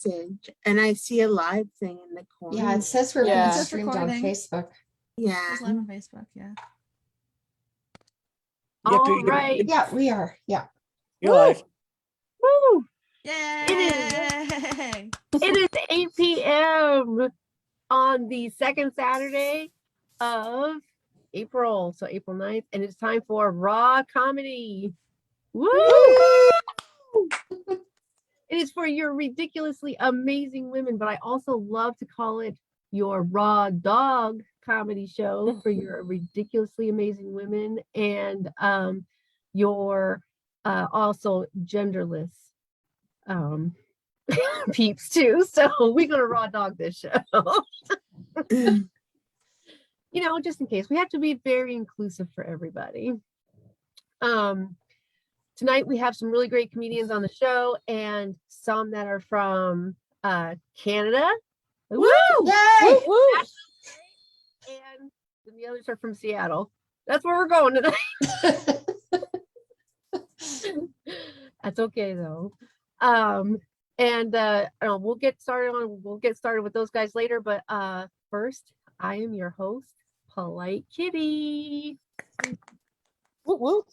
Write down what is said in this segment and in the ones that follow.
message, and I see a live thing in the corner. Yeah, it says we're being streamed on recording. Facebook. Yeah. It's live on Facebook, yeah. All right. Yeah, we are. Yeah. You're live. Woo! Yay! It is 8 p.m. on the second Saturday of April, so April 9th, and it's time for Raw Comedy. Woo! It is for your ridiculously amazing women, but I also love to call it your Raw Dog Comedy Show for your ridiculously amazing women and your also genderless peeps too. So we're gonna raw dog this show. You know, just in case. We have to be very inclusive for everybody. Tonight we have some really great comedians on the show and some that are from Canada. Woo! Yay! Woo! And then the others are from Seattle. That's where we're going tonight. That's okay though. We'll get started with those guys later, but first I am your host, Polite Kitty. Woo woo.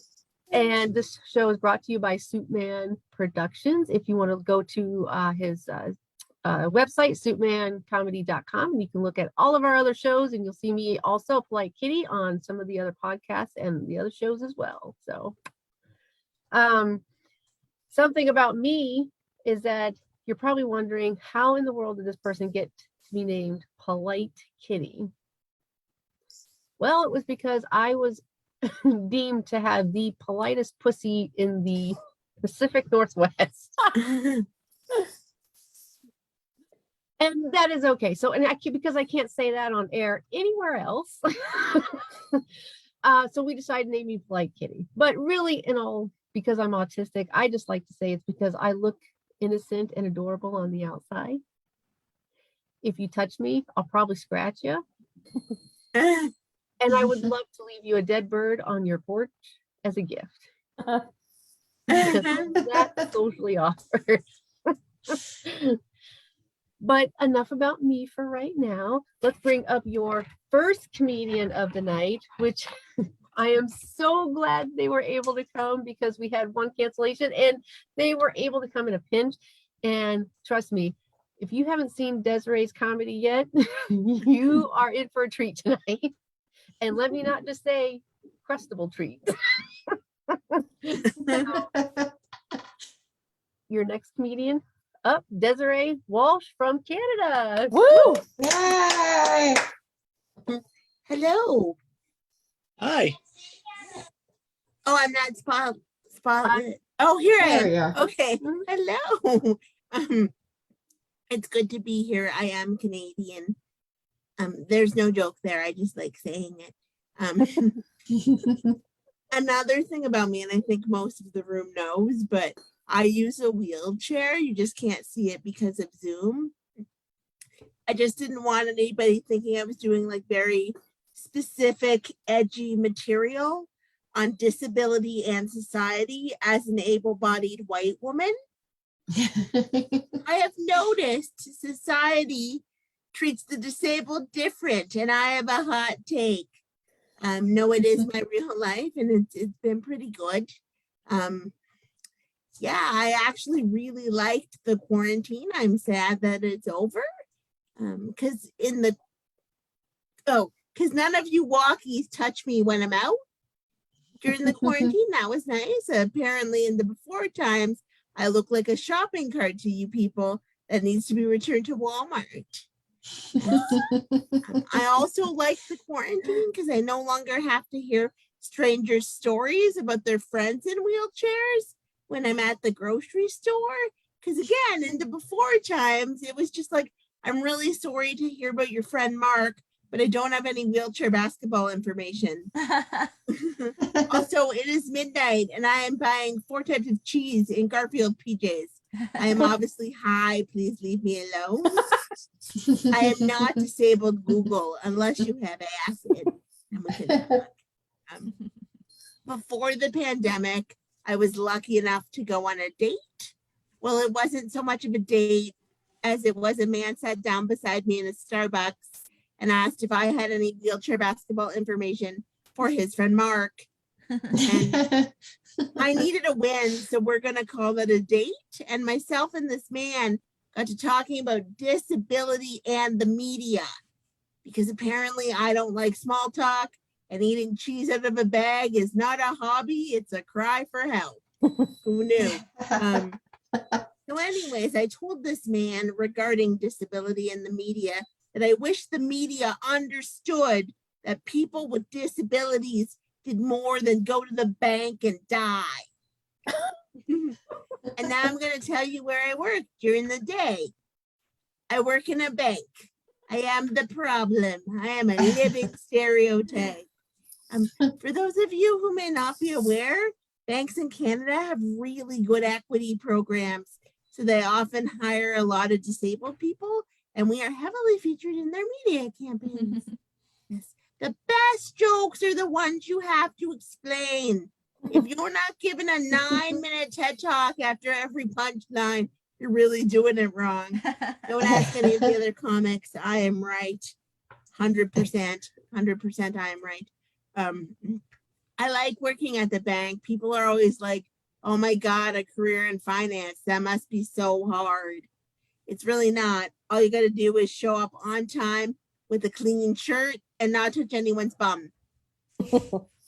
And this show is brought to you by Suitman Productions. If you want to go to his website, suitmancomedy.com, and you can look at all of our other shows, and you'll see me also, Polite Kitty, on some of the other podcasts and the other shows as well. So something about me is that you're probably wondering, how in the world did this person get to be named Polite Kitty? Well, it was because I was deemed to have the politest pussy in the Pacific Northwest. And that is okay. So, because I can't say that on air anywhere else. So we decided to name me Polite Kitty. But really, because I'm autistic, I just like to say it's because I look innocent and adorable on the outside. If you touch me, I'll probably scratch you. And I would love to leave you a dead bird on your porch as a gift. Because that's socially offered. But enough about me for right now. Let's bring up your first comedian of the night, which I am so glad they were able to come because we had one cancellation and they were able to come in a pinch. And trust me, if you haven't seen Desiree's comedy yet, you are in for a treat tonight. And let me not just say crustable treat. Your next comedian up, Desiree Walsh from Canada. Woo! Yay! Hello. Hi. Oh, I'm not spotlit. Oh, here I There we am. are. Okay. Hello. It's good to be here. I am Canadian. There's no joke there. I just like saying it. Another thing about me, and I think most of the room knows, but I use a wheelchair. You just can't see it because of Zoom. I just didn't want anybody thinking I was doing like very specific, edgy material on disability and society as an able-bodied white woman. I have noticed society treats the disabled different, and I have a hot take. No, it is my real life, and it's been pretty good. Yeah, I actually really liked the quarantine. I'm sad that it's over. Because none of you walkies touch me when I'm out during the quarantine. That was nice. Apparently in the before times, I look like a shopping cart to you people that needs to be returned to Walmart. I also like the quarantine because I no longer have to hear strangers' stories about their friends in wheelchairs when I'm at the grocery store. Because again, in the before times, it was just like, I'm really sorry to hear about your friend Mark, but I don't have any wheelchair basketball information. Also, it is midnight and I am buying 4 types of cheese in Garfield PJs. I am obviously high. Please leave me alone. I am not disabled Google unless you have acid. Before the pandemic, I was lucky enough to go on a date. Well, it wasn't so much of a date as it was a man sat down beside me in a Starbucks and asked if I had any wheelchair basketball information for his friend Mark. And I needed a win, so we're going to call it a date. And myself and this man got to talking about disability and the media, because apparently I don't like small talk, and eating cheese out of a bag is not a hobby. It's a cry for help. Who knew? So anyways, I told this man regarding disability and the media that I wish the media understood that people with disabilities did more than go to the bank and die. And now I'm going to tell you where I work during the day. I work in a bank. I am the problem. I am a living stereotype. For those of you who may not be aware, banks in Canada have really good equity programs. So they often hire a lot of disabled people, and we are heavily featured in their media campaigns. Yes. The best jokes are the ones you have to explain. If you're not given a 9-minute TED talk after every punchline, you're really doing it wrong. Don't ask any of the other comics. I am right. 100%. 100% I am right. I like working at the bank. People are always like, oh my God, a career in finance. That must be so hard. It's really not. All you got to do is show up on time with a clean shirt and not touch anyone's bum.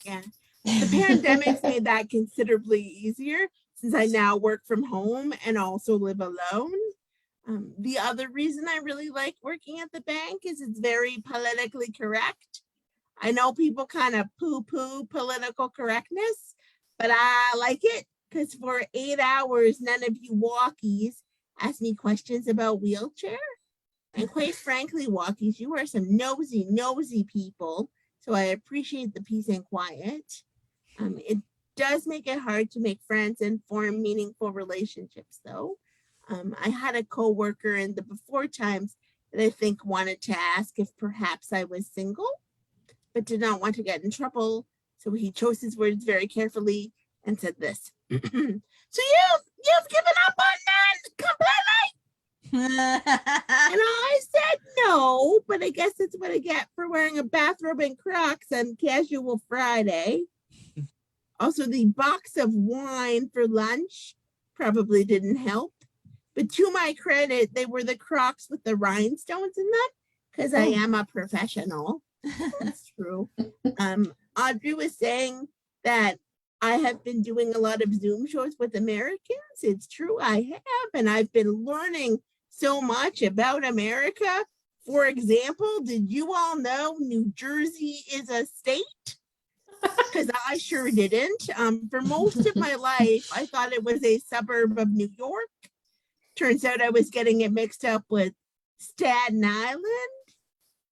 Yeah. The pandemic's made that considerably easier since I now work from home and also live alone. The other reason I really like working at the bank is it's very politically correct. I know people kind of poo-poo political correctness, but I like it because for 8 hours, none of you walkies asked me questions about wheelchair. And quite frankly, walkies, you are some nosy people. So I appreciate the peace and quiet. It does make it hard to make friends and form meaningful relationships, though. I had a coworker in the before times that I think wanted to ask if perhaps I was single, but did not want to get in trouble. So he chose his words very carefully and said this. So you've given up on men completely? And I said no, but I guess that's what I get for wearing a bathrobe and Crocs on casual Friday. Also, the box of wine for lunch probably didn't help. But to my credit, they were the Crocs with the rhinestones in them, because I am a professional. That's true. Audra was saying that I have been doing a lot of Zoom shows with Americans. It's true, I have, and I've been learning so much about America. For example, did you all know New Jersey is a state? Because I sure didn't. For most of my life, I thought it was a suburb of New York. Turns out I was getting it mixed up with Staten Island.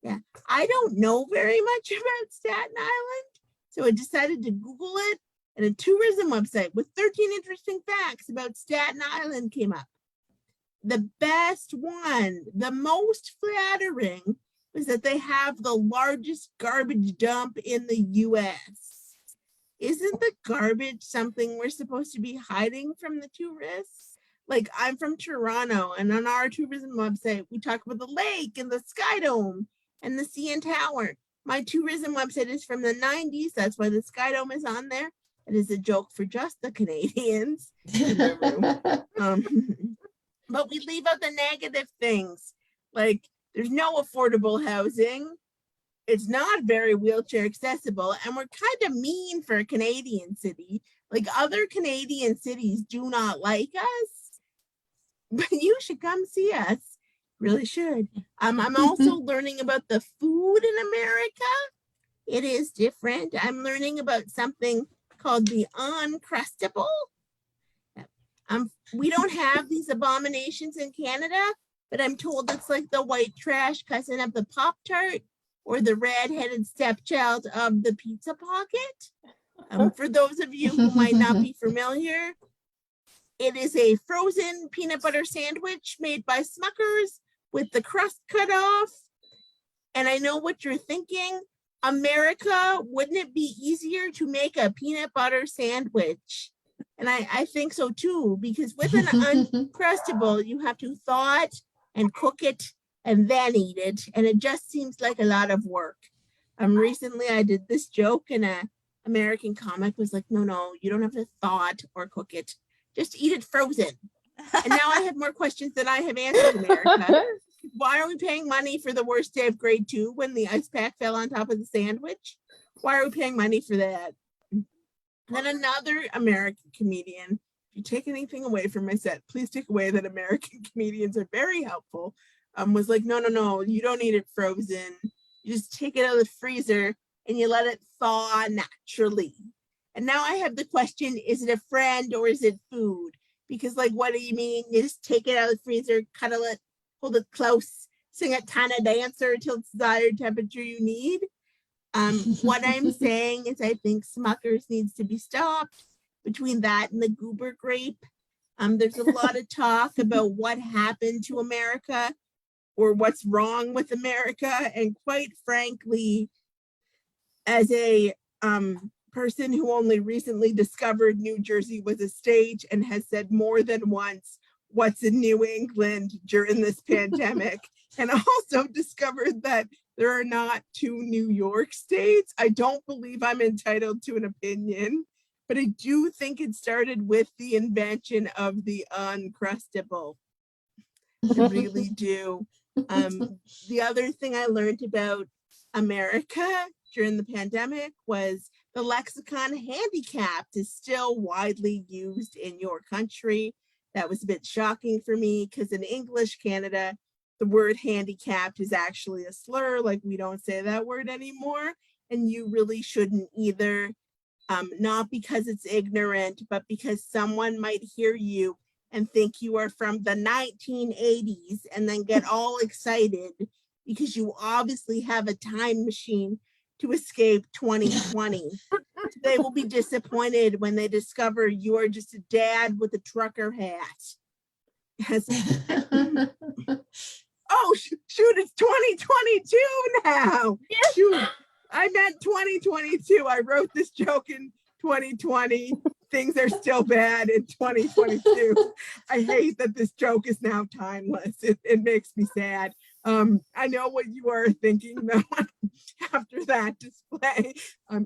Yeah, I don't know very much about Staten Island, so I decided to Google it, and a tourism website with 13 interesting facts about Staten Island came up. The best one, the most flattering, was that they have the largest garbage dump in the US. Isn't the garbage something we're supposed to be hiding from the tourists? Like, I'm from Toronto, and on our tourism website, we talk about the lake and the Sky Dome and the CN Tower. My tourism website is from the 90s. That's why the Sky Dome is on there. It is a joke for just the Canadians in the room. But we leave out the negative things. Like, there's no affordable housing. It's not very wheelchair accessible. And we're kind of mean for a Canadian city. Like, other Canadian cities do not like us. But you should come see us. Really should. I'm also learning about the food in America. It is different. I'm learning about something called the Uncrustable. We don't have these abominations in Canada, but I'm told it's like the white trash cousin of the Pop-Tart or the red-headed stepchild of the Pizza Pocket. For those of you who might not be familiar, it is a frozen peanut butter sandwich made by Smucker's with the crust cut off. And I know what you're thinking. America, wouldn't it be easier to make a peanut butter sandwich? And I think so too, because with an Uncrustable, you have to thaw it and cook it and then eat it. And it just seems like a lot of work. Recently I did this joke and a American comic was like, no, you don't have to thaw it or cook it. Just eat it frozen. And now I have more questions than I have answered, America. Why are we paying money for the worst day of grade 2 when the ice pack fell on top of the sandwich? Why are we paying money for that? And then another American comedian, if you take anything away from my set, please take away that American comedians are very helpful, was like, no, you don't eat it frozen. You just take it out of the freezer and you let it thaw naturally. And now I have the question, is it a friend or is it food? Because like, what do you mean? You just take it out of the freezer, cuddle it, hold it close, sing a Tana dancer until it's desired temperature you need. What I'm saying is I think Smuckers needs to be stopped between that and the goober grape. There's a lot of talk about what happened to America or what's wrong with America. And quite frankly, as a person who only recently discovered New Jersey was a state and has said more than once, what's in New England during this pandemic, and also discovered that there are not 2 New York states, I don't believe I'm entitled to an opinion, but I do think it started with the invention of the Uncrustable. I really do. The other thing I learned about America during the pandemic was the lexicon handicapped is still widely used in your country. That was a bit shocking for me because in English Canada, the word handicapped is actually a slur. Like we don't say that word anymore. And you really shouldn't either. Not because it's ignorant, but because someone might hear you and think you are from the 1980s and then get all excited because you obviously have a time machine to escape 2020. They will be disappointed when they discover you are just a dad with a trucker hat. Oh, shoot, it's 2022 now. Yes. Shoot, I meant 2022. I wrote this joke in 2020. Things are still bad in 2022. I hate that this joke is now timeless. It makes me sad. I know what you are thinking though after that display.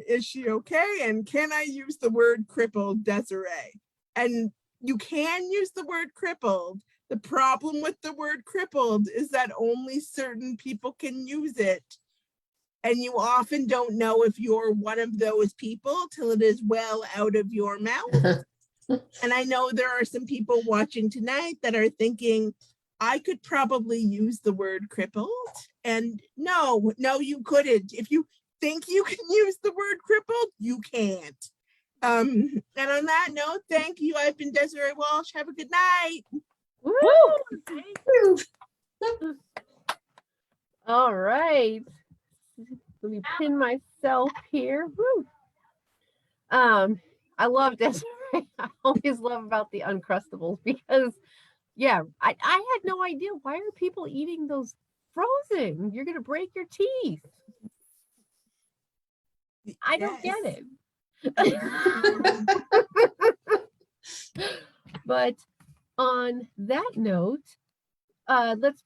Is she okay? And can I use the word crippled, Desiree? And you can use the word crippled. The problem with the word crippled is that only certain people can use it. And you often don't know if you're one of those people till it is well out of your mouth. And I know there are some people watching tonight that are thinking, I could probably use the word crippled. And no, you couldn't. If you think you can use the word crippled, you can't. And on that note, thank you. I've been Desiree Walsh. Have a good night. Woo! All right. Let me pin myself here. Woo. I love Desiree. I always love about the Uncrustables because, yeah, I had no idea. Why are people eating those frozen? You're going to break your teeth. I don't get it. But on that note, let's,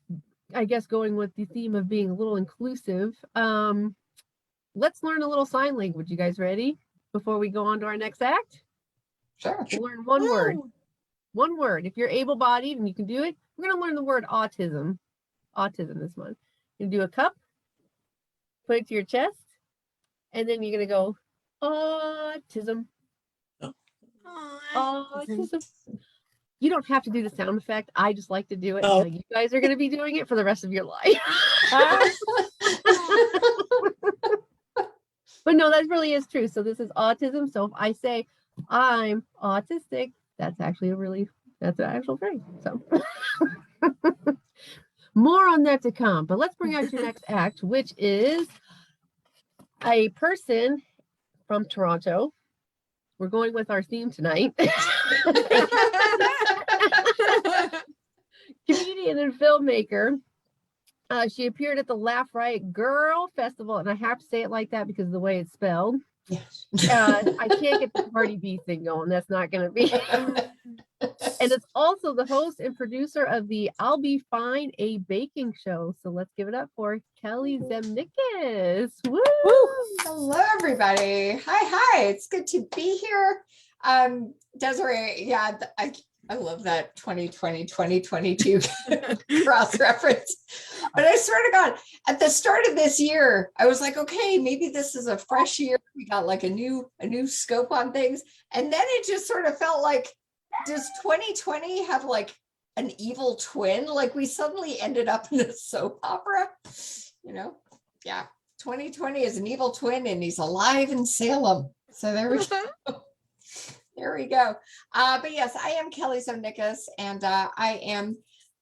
I guess, going with the theme of being a little inclusive, let's learn a little sign language. You guys ready? Before we go on to our next act? Sure. We'll learn one word. One word. If you're able-bodied and you can do it, we're going to learn the word autism. Autism this month. You're going to do a cup, put it to your chest, and then you're going to go, autism. Autism. You don't have to do the sound effect. I just like to do it. Oh. You guys are going to be doing it for the rest of your life. But no, that really is true. So this is autism. So if I say I'm autistic, that's actually that's an actual phrase. So more on that to come. But let's bring out your next act, which is a person from Toronto. We're going with our theme tonight. Comedian and filmmaker. She appeared at the Laugh Riot Girl Festival, and I have to say it like that because of the way it's spelled. I can't get the Cardi B thing going. That's not going to be. And it's also the host and producer of the I'll Be Fine, a baking show. So let's give it up for Kelly Zemnickis. Woo! Hello, everybody. Hi. It's good to be here. Desiree, yeah, I love that 2020, 2022 cross reference. But I swear to God, at the start of this year, I was like, okay, maybe this is a fresh year. We got like a new scope on things. And then it just sort of felt like, does 2020 have like an evil twin? Like we suddenly ended up in a soap opera, Yeah, 2020 is an evil twin and he's alive in Salem. So there we go. There we go. But yes, I am Kelly Zemnickis and I am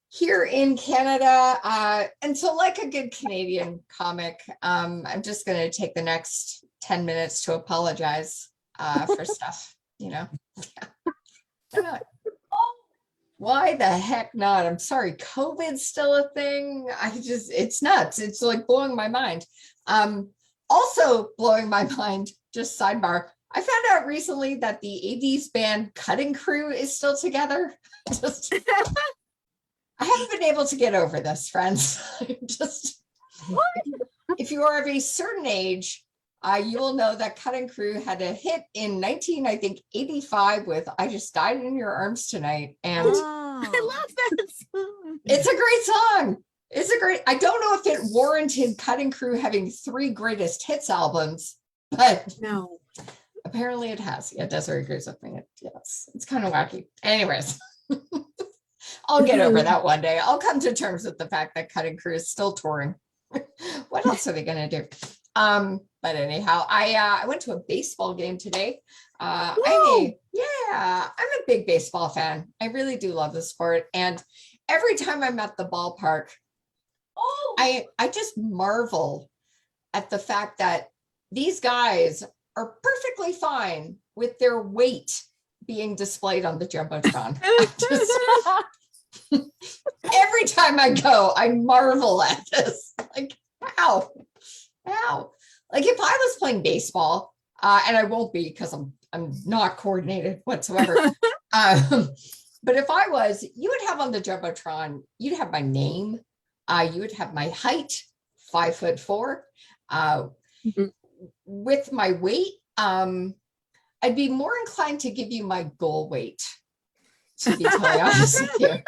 here in Canada. And so like a good Canadian comic, I'm just going to take the next 10 minutes to apologize for stuff, Yeah. Why not? Why the heck not? I'm sorry. COVID's still a thing. It's nuts. It's like blowing my mind. Also blowing my mind, just sidebar, I found out recently that the 80s band Cutting Crew is still together. I haven't been able to get over this, friends. If you are of a certain age, you will know that Cutting Crew had a hit in 1985 with I Just Died in Your Arms Tonight. And I love that song. it's a great song. I don't know if it warranted Cutting Crew having 3 greatest hits albums, but No. apparently it has. Yeah, Desiree agrees with me. Yes, it's kind of wacky. Anyways, I'll get over that one day. I'll come to terms with the fact that Cutting Crew is still touring. What else are they going to do? But anyhow, I went to a baseball game today. I'm a big baseball fan. I really do love the sport. And every time I'm at the ballpark, I just marvel at the fact that these guys are perfectly fine with their weight being displayed on the Jumbotron. Every time I go, I marvel at this. Like, how? Like if I was playing baseball, and I won't be because I'm not coordinated whatsoever. But if I was, you would have on the Jumbotron, you'd have my name, you would have my height, 5'4". With my weight, I'd be more inclined to give you my goal weight, to be totally honest with you.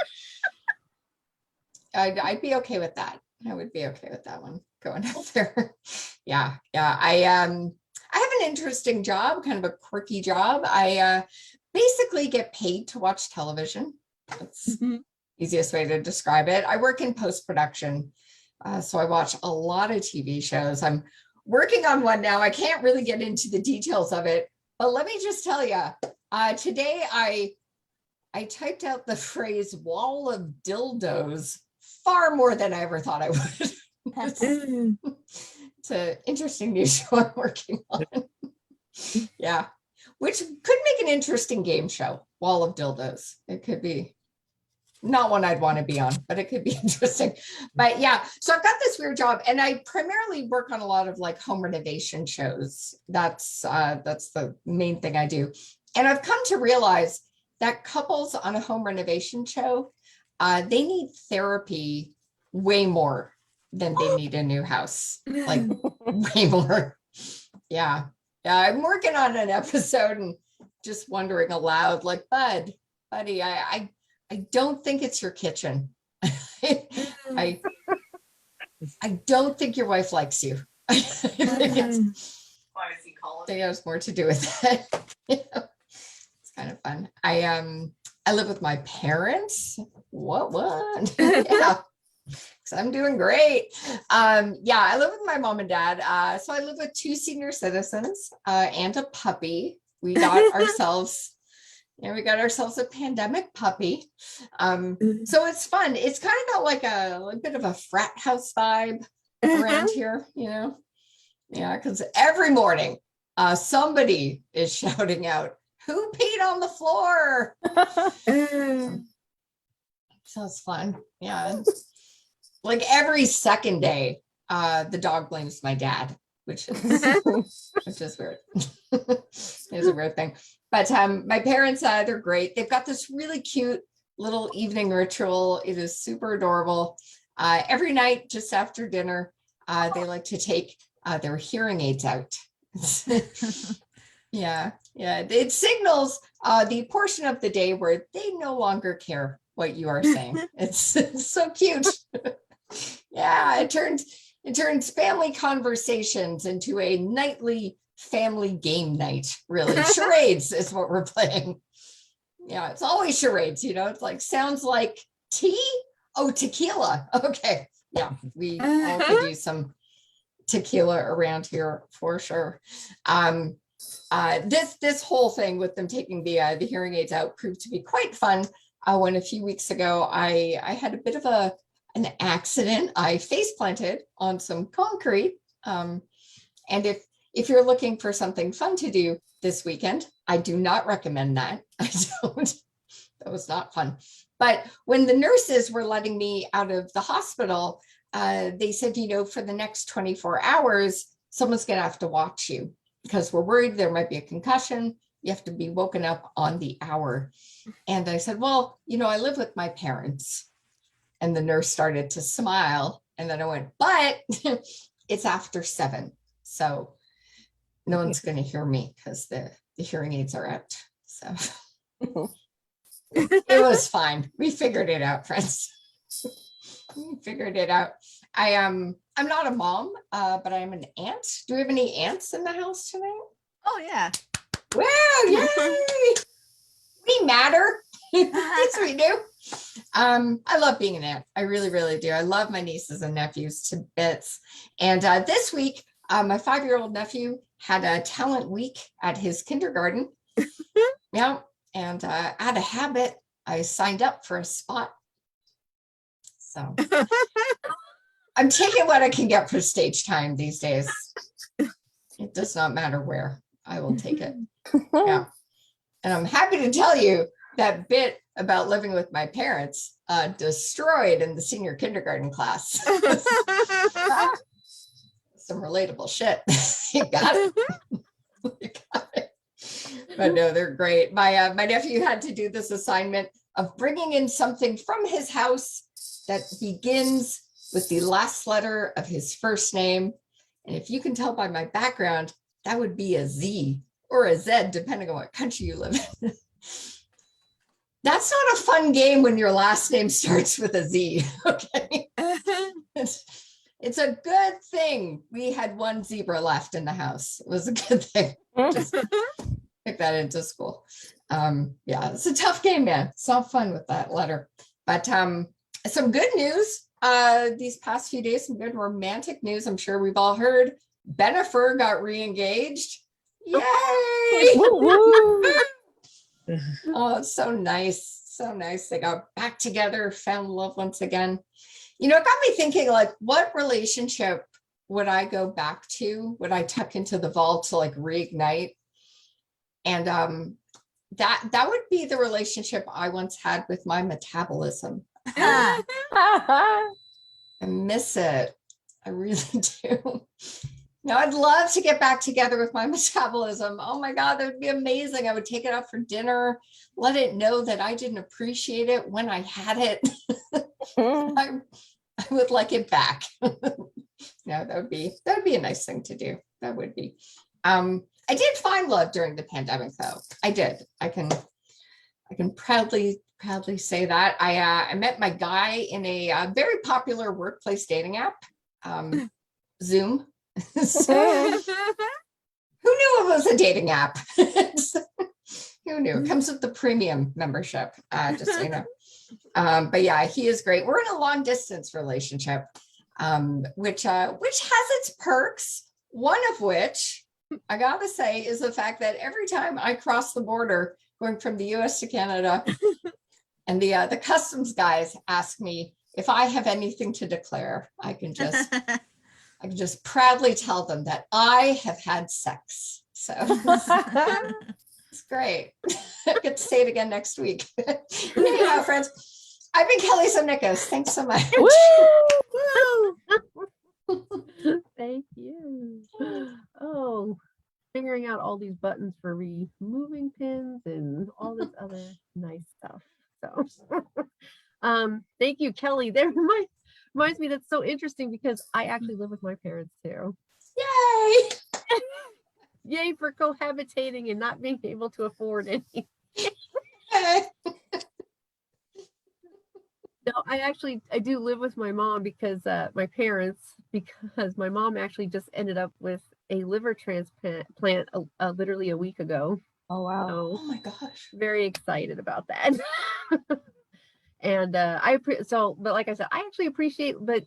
I'd be okay with that. I would be okay with that one going up there. Yeah. I have an interesting job, kind of a quirky job. I basically get paid to watch television. That's the easiest way to describe it. I work in post-production, so I watch a lot of TV shows. I'm working on one now. I can't really get into the details of it, but let me just tell you, today I typed out the phrase wall of dildos far more than I ever thought I would. It's an interesting new show I'm working on. Yeah, which could make an interesting game show, wall of dildos. It could be not one I'd want to be on, but it could be interesting. But yeah, so I've got this weird job and I primarily work on a lot of like home renovation shows. That's the main thing I do. And I've come to realize that couples on a home renovation show, they need therapy way more than they need a new house, like way more. Yeah. I'm working on an episode and just wondering aloud, like, buddy, I don't think it's your kitchen. I don't think your wife likes you. I think it has more to do with it. It's kind of fun. I live with my parents. What? Yeah. Because I'm doing great. I live with my mom and dad. So I live with 2 senior citizens and a puppy. We got ourselves a pandemic puppy. So it's fun. It's kind of got like a bit of a frat house vibe around here, Yeah, because every morning somebody is shouting out, "Who peed on the floor?" So it's fun. Yeah. Like every second day, the dog blames my dad. which is weird. It's a weird thing. But my parents, they're great. They've got this really cute little evening ritual. It is super adorable. Every night, just after dinner, they like to take their hearing aids out. Yeah. It signals the portion of the day where they no longer care what you are saying. It's so cute. Yeah, it turns family conversations into a nightly family game night, really. Charades is what we're playing. Yeah, it's always charades, it's like, sounds like tea? Oh, tequila. Okay. Yeah, we all could use some tequila around here for sure. This whole thing with them taking the hearing aids out proved to be quite fun. When a few weeks ago, I had a bit of an accident. I face planted on some concrete. And if you're looking for something fun to do this weekend, I do not recommend that. I don't. That was not fun. But when the nurses were letting me out of the hospital, they said, for the next 24 hours, someone's going to have to watch you because we're worried there might be a concussion. You have to be woken up on the hour. And I said, well, I live with my parents. And the nurse started to smile. And then I went, but it's after 7. So no one's going to hear me because the hearing aids are out. So it was fine. We figured it out, friends. We figured it out. I'm not a mom, but I'm an aunt. Do we have any aunts in the house tonight? Oh yeah. Wow, yay! We matter. Yes, we do. I love being an aunt. I really, really do. I love my nieces and nephews to bits. And this week, my 5-year-old nephew had a talent week at his kindergarten. Yeah. And out of habit, I signed up for a spot. So I'm taking what I can get for stage time these days. It does not matter where. I will take it. Yeah. And I'm happy to tell you that bit about living with my parents destroyed in the senior kindergarten class. Some relatable shit. You got it. You got it. But no, they're great. My nephew had to do this assignment of bringing in something from his house that begins with the last letter of his first name. And if you can tell by my background, that would be a Z or a Z, depending on what country you live in. That's not a fun game when your last name starts with a Z, okay? It's a good thing we had one zebra left in the house. It was a good thing. Just pick that into school. Yeah, it's a tough game, man. It's not fun with that letter. But some good news these past few days, some good romantic news. I'm sure we've all heard. Bennifer got re-engaged. Yay! Oh, it's so nice. So nice. They got back together, found love once again. It got me thinking, like, what relationship would I go back to? Would I tuck into the vault to like reignite? And that would be the relationship I once had with my metabolism. I miss it. I really do. Now, I'd love to get back together with my metabolism. Oh my God, that would be amazing. I would take it out for dinner, let it know that I didn't appreciate it when I had it. I would like it back. Yeah, that would be a nice thing to do. That would be. I did find love during the pandemic, though. I did. I can proudly say that. I met my guy in a very popular workplace dating app, Zoom. So, who knew it was a dating app? Who knew? It comes with the premium membership, just so you know. But yeah, he is great. We're in a long distance relationship, which has its perks. One of which I gotta say is the fact that every time I cross the border going from the US to Canada, and the customs guys ask me if I have anything to declare, I can just proudly tell them that I have had sex. So it's great. I get to say it again next week. Anyhow, friends, I've been Kelly Zemnickis. Thanks so much. Thank you. figuring out all these buttons for removing pins and all this other nice stuff. So thank you, Kelly. That reminds me, that's so interesting because I actually live with my parents too. Yay! Yay for cohabitating and not being able to afford anything. No, I do live with my mom because my parents, because my mom actually just ended up with a liver transplant literally a week ago. Oh wow. So, Oh my gosh. very excited about that. And but like I said, I actually appreciate, but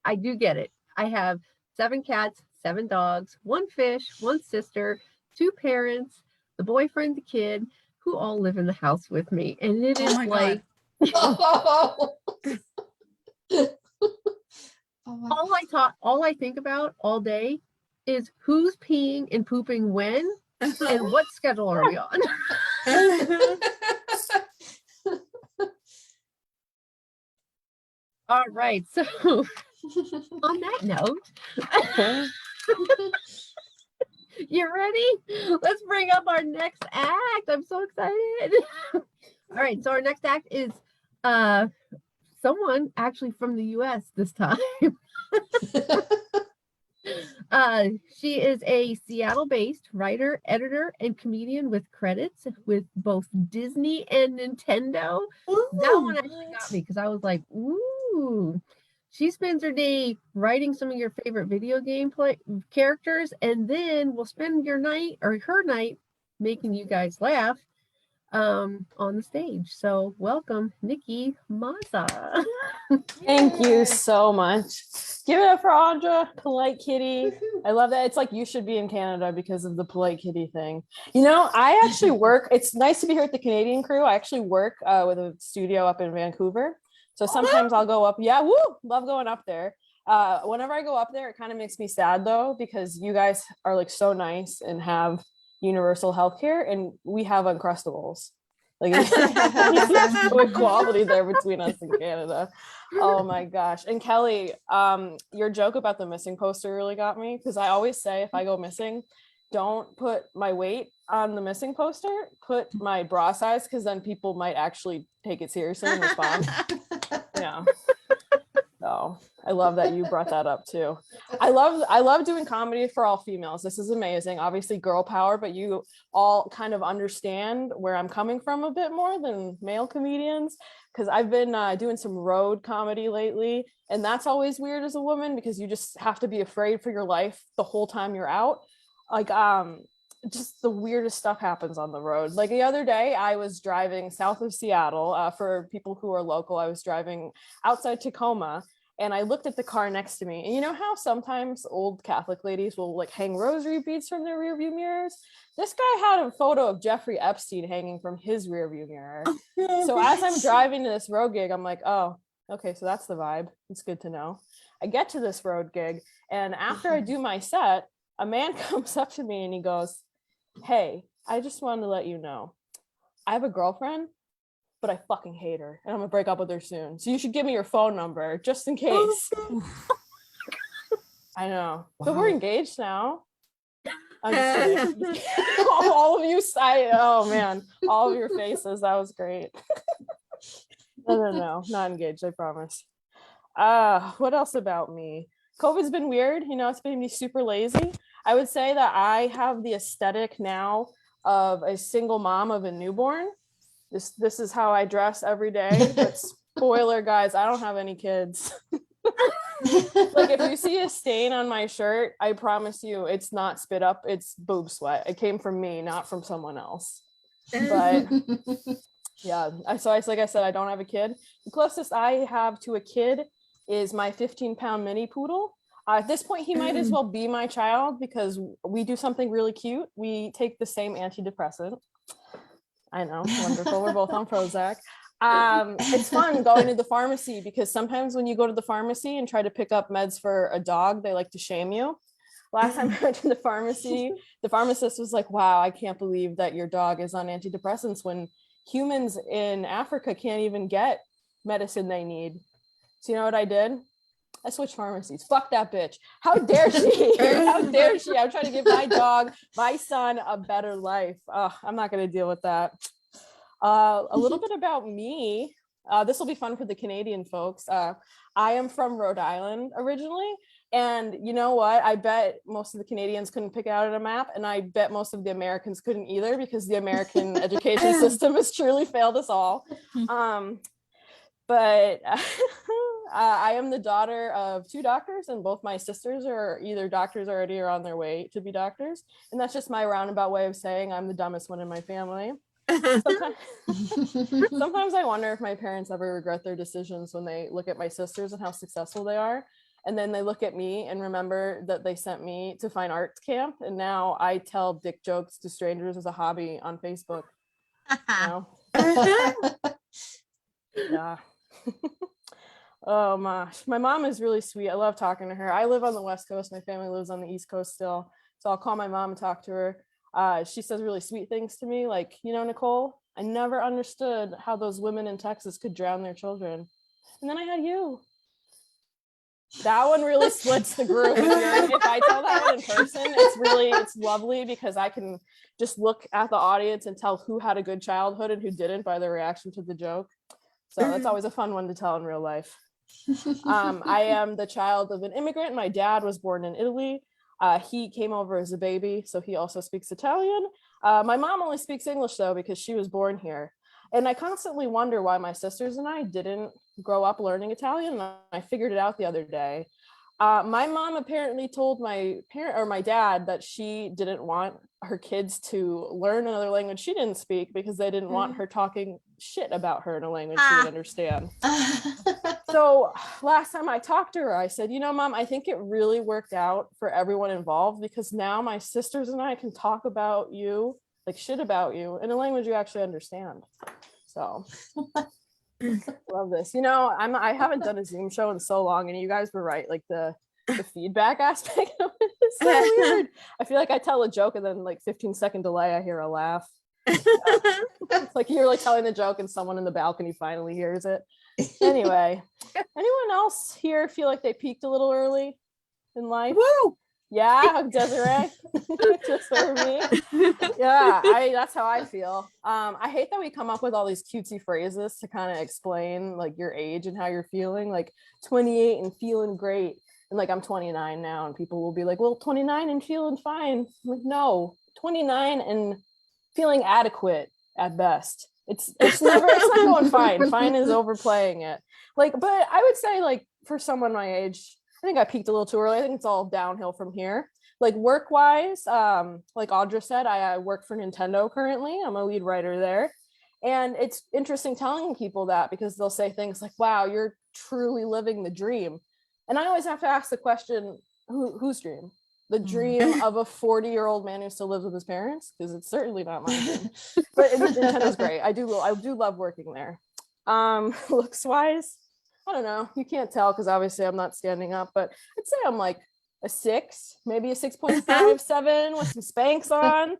I do get it. I have 7 cats, 7 dogs, 1 fish, 1 sister, 2 parents, the boyfriend, the kid, who all live in the house with me. And it is like all I think about all day is who's peeing and pooping when and what schedule are we on. All right, so on that note, you ready? Let's bring up our next act. I'm so excited. All right, so our next act is someone actually from the US this time. She is a Seattle-based writer, editor, and comedian with credits with both Disney and Nintendo. Ooh, That one actually got me because I was like, ooh. She spends her day writing some of your favorite video game characters, and then will spend your night or her night making you guys laugh on the stage. So welcome, Nikki Mazza. Thank you so much. Give it up for Audra, Polite Kitty. I love that. It's like you should be in Canada because of the Polite Kitty thing. You know, I actually work, it's nice to be here at the Canadian crew. I actually work with a studio up in Vancouver. So sometimes I'll go up. Yeah, woo, love going up there. Whenever I go up there, it kind of makes me sad though, because you guys are like so nice and have universal healthcare, and we have Uncrustables. Like there's no equality there between us and Canada. Oh my gosh. And Kelly, your joke about the missing poster really got me, because I always say if I go missing, don't put my weight on the missing poster, put my bra size, because then people might actually take it seriously and respond. Yeah. So I love that you brought that up too. I love doing comedy for all females. This is amazing. Obviously girl power, but you all kind of understand where I'm coming from a bit more than male comedians, because I've been doing some road comedy lately, and that's always weird as a woman because you just have to be afraid for your life the whole time you're out. Like just the weirdest stuff happens on the road. Like the other day I was driving south of Seattle. For people who are local, I was driving outside Tacoma, and I looked at the car next to me, and you know how sometimes old Catholic ladies will like hang rosary beads from their rearview mirrors? This guy had a photo of Jeffrey Epstein hanging from his rearview mirror. So as I'm driving to this road gig, I'm like, oh, okay, so that's the vibe. It's good to know. I get to this road gig, and after I do my set, a man comes up to me and he goes, hey, I just wanted to let you know, I have a girlfriend, but I fucking hate her and I'm gonna break up with her soon. So you should give me your phone number just in case. I know. Wow. But we're engaged now. I'm just kidding. All of you, oh man, all of your faces. That was great. No, not engaged, I promise. What else about me? COVID's been weird. You know, it's made me super lazy. I would say that I have the aesthetic now of a single mom of a newborn. This is how I dress every day. But spoiler, guys, I don't have any kids. Like if you see a stain on my shirt, I promise you it's not spit up, it's boob sweat. It came from me, not from someone else. But yeah, so like I said, I don't have a kid. The closest I have to a kid is my 15-pound mini poodle. At this point, he might as well be my child because we do something really cute. We take the same antidepressant. I know, wonderful. We're both on Prozac. It's fun going to the pharmacy because sometimes when you go to the pharmacy and try to pick up meds for a dog, they like to shame you. Last time I went to the pharmacy, the pharmacist was like, wow, I can't believe that your dog is on antidepressants when humans in Africa can't even get medicine they need. So you know what I did? I switched pharmacies. Fuck that bitch. How dare she? How dare she? I'm trying to give my dog, my son, a better life. I'm not going to deal with that. A little bit about me. This will be fun for the Canadian folks. I am from Rhode Island originally. And you know what? I bet most of the Canadians couldn't pick it out on a map. And I bet most of the Americans couldn't either, because the American education system has truly failed us all. But I am the daughter of 2 doctors, and both my sisters are either doctors already or on their way to be doctors. And that's just my roundabout way of saying I'm the dumbest one in my family. Sometimes I wonder if my parents ever regret their decisions when they look at my sisters and how successful they are. And then they look at me and remember that they sent me to fine arts camp. And now I tell dick jokes to strangers as a hobby on Facebook. You know? Yeah. Oh my mom is really sweet. I love talking to her. I live on the West Coast. My family lives on the East Coast still. So I'll call my mom and talk to her. She says really sweet things to me. Like, you know, Nicole, I never understood how those women in Texas could drown their children. And then I had you. That one really splits the group. If I tell that one in person, it's lovely, because I can just look at the audience and tell who had a good childhood and who didn't by their reaction to the joke. So that's always a fun one to tell in real life. I am the child of an immigrant. My dad was born in Italy. He came over as a baby, so he also speaks Italian. My mom only speaks English though, because she was born here. And I constantly wonder why my sisters and I didn't grow up learning Italian. And I figured it out the other day. My mom apparently told my dad that she didn't want her kids to learn another language she didn't speak, because they didn't want her talking shit about her in a language she would understand. So last time I talked to her, I said, you know, Mom, I think it really worked out for everyone involved, because now my sisters and I can talk about you, like shit about you, in a language you actually understand. So love this. You know, I haven't done a Zoom show in so long, and you guys were right. Like the feedback aspect of it is so weird. I feel like I tell a joke and then like 15-second delay, I hear a laugh. It's like you're like telling the joke and someone in the balcony finally hears it. Anyway, anyone else here feel like they peaked a little early in life? Woo! Yeah, Desiree. Just for me. Yeah, that's how I feel. I hate that we come up with all these cutesy phrases to kind of explain like your age and how you're feeling, like 28 and feeling great. And like I'm 29 now, and people will be like, well, 29 and feeling fine. I'm like, no, 29 and feeling adequate at best. It's not going fine. Fine is overplaying it. Like, but I would say like for someone my age, I think I peaked a little too early. I think it's all downhill from here. Like work wise, like Audra said, I work for Nintendo currently. I'm a lead writer there. And it's interesting telling people that, because they'll say things like, wow, you're truly living the dream. And I always have to ask the question, whose dream? The dream of a 40-year-old man who still lives with his parents? Because it's certainly not my dream. But Nintendo's great. I do love working there. Looks wise, I don't know. You can't tell because obviously I'm not standing up, but I'd say I'm like a 6, maybe a 6.57 with some Spanx on.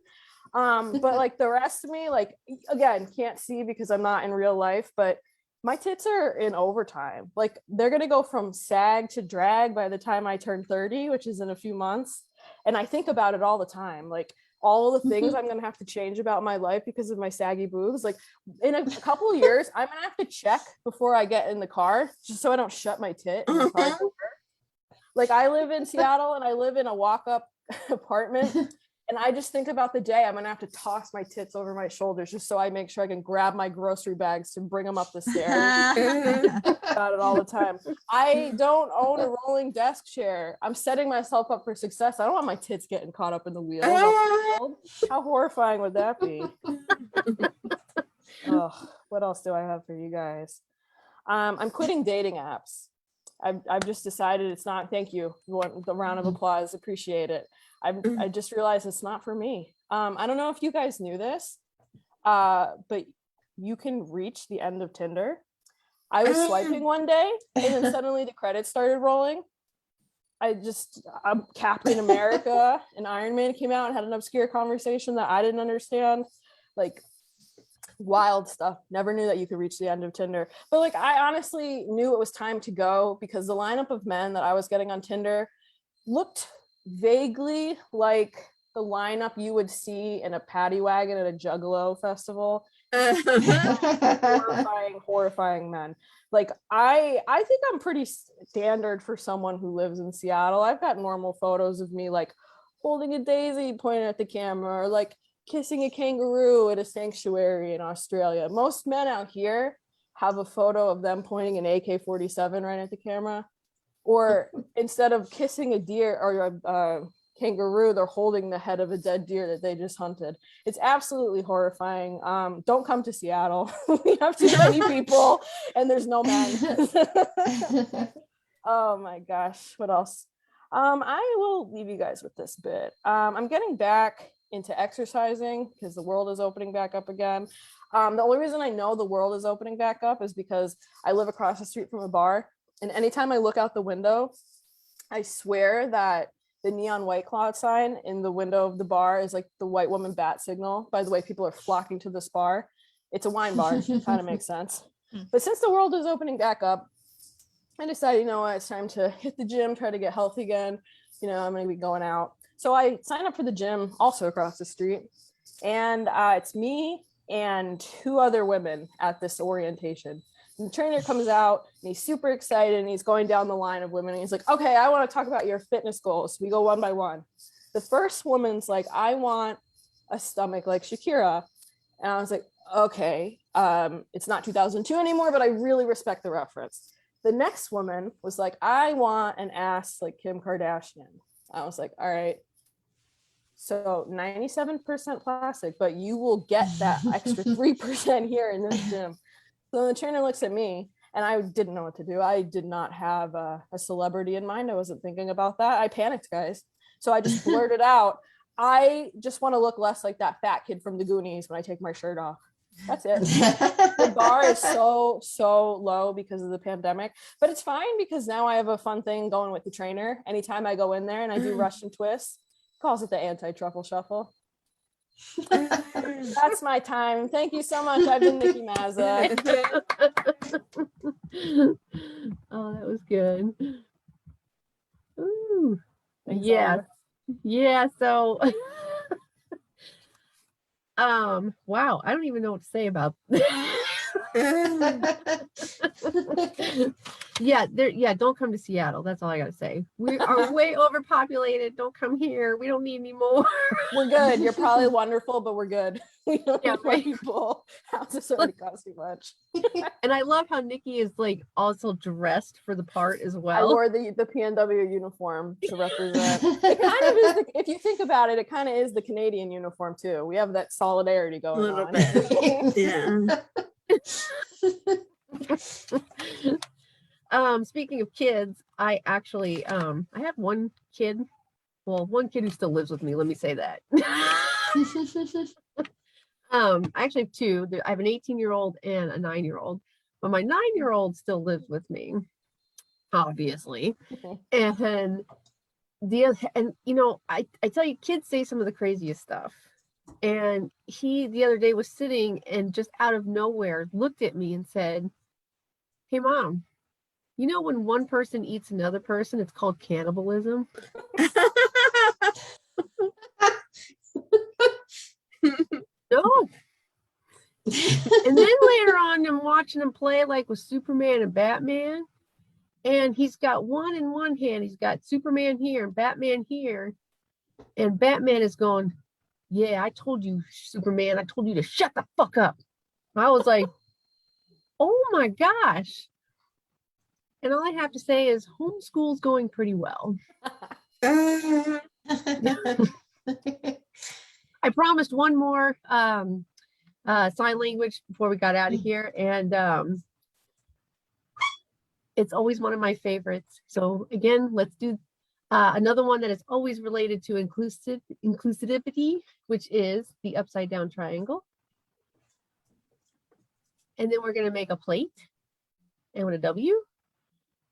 But like the rest of me, like, again, can't see because I'm not in real life, but my tits are in overtime. Like they're going to go from sag to drag by the time I turn 30, which is in a few months. And I think about it all the time. Like all the things I'm going to have to change about my life because of my saggy boobs. Like in a couple of years, I'm going to have to check before I get in the car just so I don't shut my tit in the car door. Like I live in Seattle and I live in a walk-up apartment. And I just think about the day I'm gonna have to toss my tits over my shoulders just so I make sure I can grab my grocery bags to bring them up the stairs. About it all the time. I don't own a rolling desk chair. I'm setting myself up for success. I don't want my tits getting caught up in the wheels. How horrifying would that be? Oh, what else do I have for you guys? I'm quitting dating apps. I've just decided it's not. Thank you. The round of applause. Appreciate it. I just realized it's not for me. I don't know if you guys knew this, but you can reach the end of Tinder. I was swiping one day and then suddenly the credits started rolling. Captain America and Iron Man came out and had an obscure conversation that I didn't understand. Like, wild stuff. Never knew that you could reach the end of Tinder. But like, I honestly knew it was time to go because the lineup of men that I was getting on Tinder looked vaguely like the lineup you would see in a paddy wagon at a Juggalo festival. horrifying men. Like I think I'm pretty standard for someone who lives in Seattle. I've got normal photos of me like holding a daisy pointing at the camera, or like kissing a kangaroo at a sanctuary in Australia. Most men out here have a photo of them pointing an AK-47 right at the camera, or instead of kissing a deer or a kangaroo, they're holding the head of a dead deer that they just hunted. It's absolutely horrifying. Don't come to Seattle. We have too many people and there's no men. Oh my gosh, what else? I will leave you guys with this bit. I'm getting back into exercising because the world is opening back up again. The only reason I know the world is opening back up is because I live across the street from a bar, and anytime I look out the window, I swear that the neon White Claw sign in the window of the bar is like the white woman bat signal. By the way, people are flocking to this bar. It's a wine bar, kind of makes sense. But since the world is opening back up, I decided, you know what, it's time to hit the gym, try to get healthy again. You know, I'm going to be going out. So I signed up for the gym also across the street. And it's me and 2 other women at this orientation. And the trainer comes out and he's super excited and he's going down the line of women. And he's like, okay, I want to talk about your fitness goals. We go one by one. The first woman's like, I want a stomach like Shakira. And I was like, okay, it's not 2002 anymore, but I really respect the reference. The next woman was like, I want an ass like Kim Kardashian. I was like, all right. So 97% plastic, but you will get that extra 3% here in this gym. So the trainer looks at me and I didn't know what to do. I did not have a celebrity in mind. I wasn't thinking about that. I panicked, guys. So I just blurted out, I just want to look less like that fat kid from the Goonies when I take my shirt off. That's it. The bar is so low because of the pandemic, but it's fine because now I have a fun thing going with the trainer. Anytime I go in there and I do Russian twists, calls it the anti-truffle shuffle. That's my time. Thank you so much. I've been Nikki Mazza. Oh, that was good. Ooh. Thanks, Yeah. Audra. Yeah, so wow, I don't even know what to say about yeah, don't come to Seattle. That's all I gotta say. We are way overpopulated. Don't come here. We don't need any more. We're good. You're probably wonderful, but we're good. We don't Yeah, need more right. people. Houses already cost too much. And I love how Nikki is like also dressed for the part as I well. wore the PNW uniform to represent. It kind of is, if you think about it, it kind of is the Canadian uniform too. We have that solidarity going little on. bit. Yeah. Speaking of kids, I actually I have one kid who still lives with me, let me say that. I actually have 2. I have an 18-year-old and a 9-year-old, but my 9-year-old still lives with me, obviously. And you know, I tell you, kids say some of the craziest stuff. And he the other day was sitting and just out of nowhere looked at me and said, "Hey mom, you know when one person eats another person, it's called cannibalism?" No. And then later on, I'm watching him play like with Superman and Batman. And he's got one in one hand. He's got Superman here and Batman here. And Batman is going, "Yeah, I told you, Superman, I told you to shut the fuck up." I was like, oh my gosh. And all I have to say is homeschool's going pretty well. I promised one more sign language before we got out of here, and it's always one of my favorites. So again, let's do another one that is always related to inclusivity, which is the upside down triangle. And then we're going to make a plate and with a W,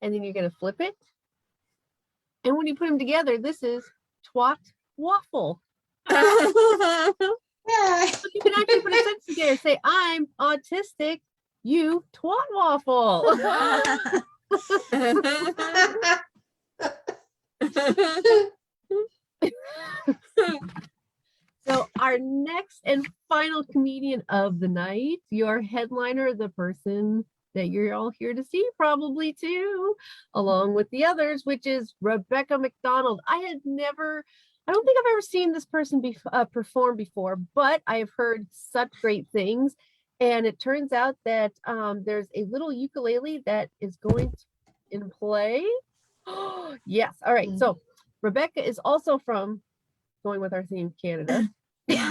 and then you're going to flip it. And when you put them together, this is twat waffle. Yeah. You can actually put a sentence together. Say, I'm autistic. You twat waffle. So our next and final comedian of the night, your headliner, the person that you're all here to see probably too, along with the others, which is Rebecca McDonald. I don't think I've ever seen this person perform before, but I have heard such great things. And it turns out that there's a little ukulele that is going in play. Yes. All right. So Rebecca is also from, going with our theme, Canada. And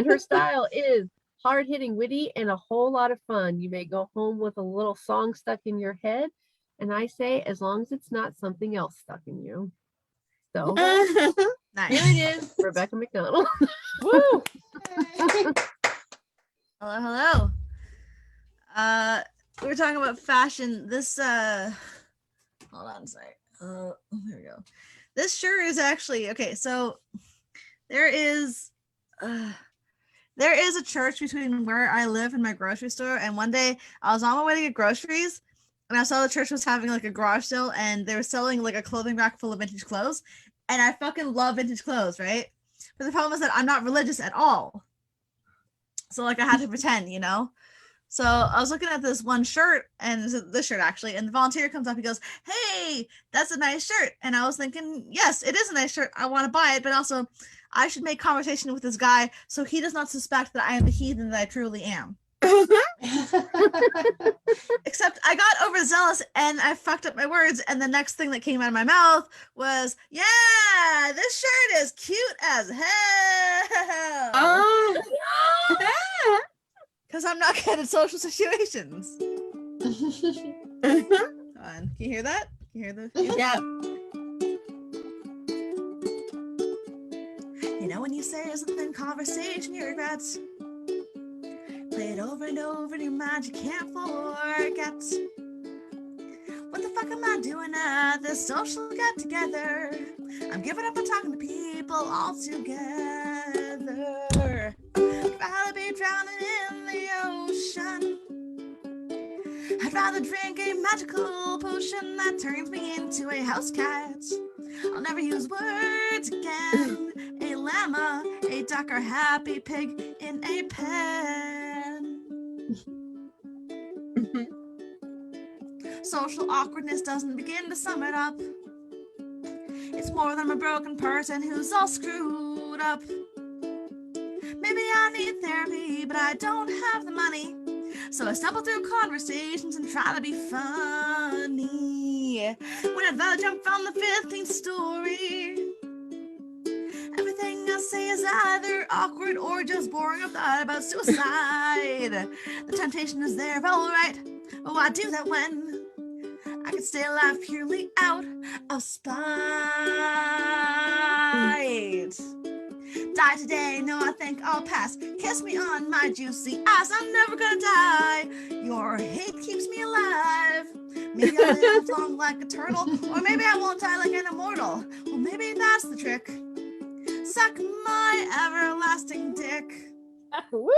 her style is hard-hitting, witty, and a whole lot of fun. You may go home with a little song stuck in your head. And I say, as long as it's not something else stuck in you. So here it is, Rebecca McDonald. Woo! Hello. We were talking about fashion. This hold on a sec. There we go. This shirt is actually okay. So there is a church between where I live and my grocery store. And one day I was on my way to get groceries, and I saw the church was having like a garage sale, and they were selling like a clothing rack full of vintage clothes. And I fucking love vintage clothes, right? But the problem is that I'm not religious at all. So like I had to pretend, you know? So I was looking at this one shirt, and this shirt actually, and the volunteer comes up, he goes, "Hey, that's a nice shirt." And I was thinking, yes, it is a nice shirt. I want to buy it, but also I should make conversation with this guy so he does not suspect that I am the heathen that I truly am. Except I got overzealous and I fucked up my words, and the next thing that came out of my mouth was, "Yeah, this shirt is cute as hell." Because I'm not good at social situations. Hold on. Can you hear that? Can you hear the? Yeah. You know when you say something in conversation you regret, play it over and over in your mind, you can't forget. What the fuck am I doing at this social get together? I'm giving up on talking to people altogether. I'd rather be drowning in the ocean. I'd rather drink a magical potion that turns me into a house cat. I'll never use words again. A llama, a duck, or happy pig in a pen. Social awkwardness doesn't begin to sum it up. It's more than a broken person who's all screwed up. Maybe I need therapy, but I don't have the money. So I stumble through conversations and try to be funny. When I'd rather jump from the 15th story. Everything I say is either awkward or just boring. I've thought about suicide. The temptation is there, alright. Oh, I do that when I can stay alive purely out of spite. Die today, no, I think I'll pass. Kiss me on my juicy ass, I'm never gonna die. Your hate keeps me alive. Maybe I'll live long like a turtle, or maybe I won't die like an immortal. Well, maybe that's the trick. Suck my everlasting dick. Woo!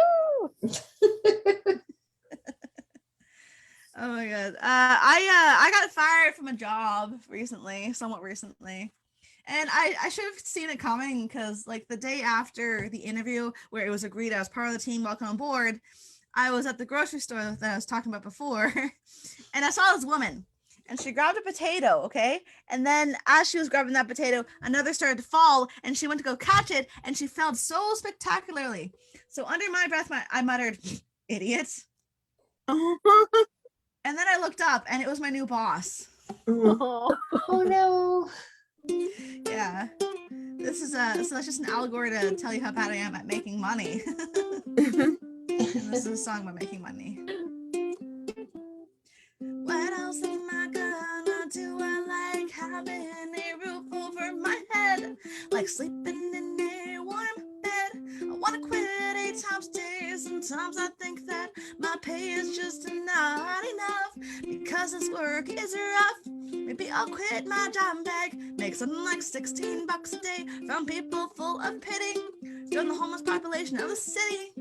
Oh my god. I got fired from a job somewhat recently. And I should have seen it coming, because like the day after the interview where it was agreed I was part of the team, welcome on board, I was at the grocery store that I was talking about before, and I saw this woman, and she grabbed a potato, okay? And then as she was grabbing that potato, another started to fall, and she went to go catch it, and she fell so spectacularly. So under my breath, I muttered, "Idiot." And then I looked up, and it was my new boss. Oh. Oh no. Yeah. This is so that's just an allegory to tell you how bad I am at making money. And this is a song about making money. What else am I gonna do? I like having a roof over my head, like sleeping in a warm bed. I wanna quit 8 times a day. Sometimes I think that my pay is just not enough, because this work is rough. Maybe I'll quit my job and beg, make something like $16 a day from people full of pity. Join the homeless population of the city.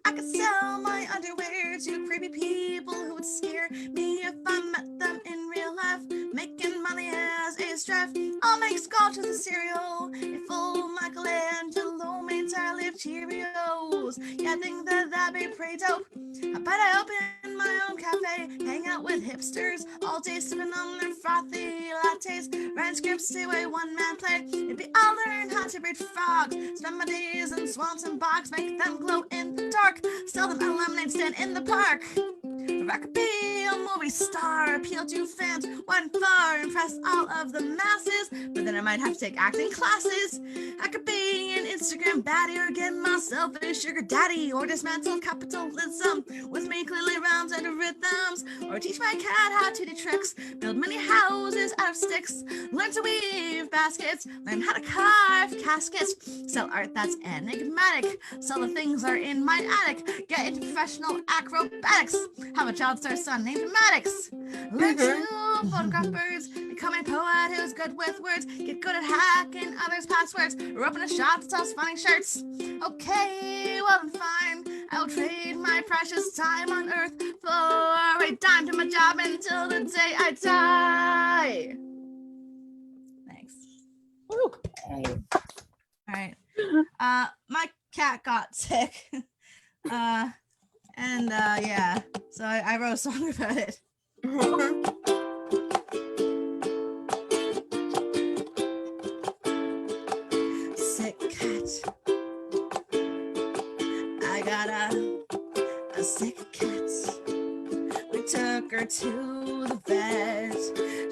I could sell my underwear to creepy people who would scare me if I met them in real life. Making money as a strife. I'll make sculptures of cereal, a full Michelangelo made entirely of Cheerios. Yeah, I think that that'd be pretty dope. I bet I open my own cafe, hang out with hipsters all day, sipping on their frothy lattes, writing scripts to a one-man play. Maybe I'll learn how to breed frogs, spend my days in swamps and bogs, make them glow in the dark, sell them at a lemonade stand in the park. Or I could be a movie star, appeal to fans, one far, impress all of the masses, but then I might have to take acting classes. I could be an Instagram baddie, or get myself a sugar daddy, or dismantle capitalism with me clearly rhymes and rhythms, or teach my cat how to do tricks, build many houses out of sticks, learn to weave baskets, learn how to carve caskets, sell art that's enigmatic, sell the things that are in my attic, get into professional acrobatics, have a child star son named Maddox, learn to photograph birds, become a poet who's good with words, get good at hacking others' passwords, or open a shop that sells funny shirts. Okay, well then fine, I'll trade my precious time on earth for a dime to my job until the day I die. Thanks. Woo. All right. My cat got sick. Yeah, so I wrote a song about it. Sick cat. I got a sick cat. We took her to the vet.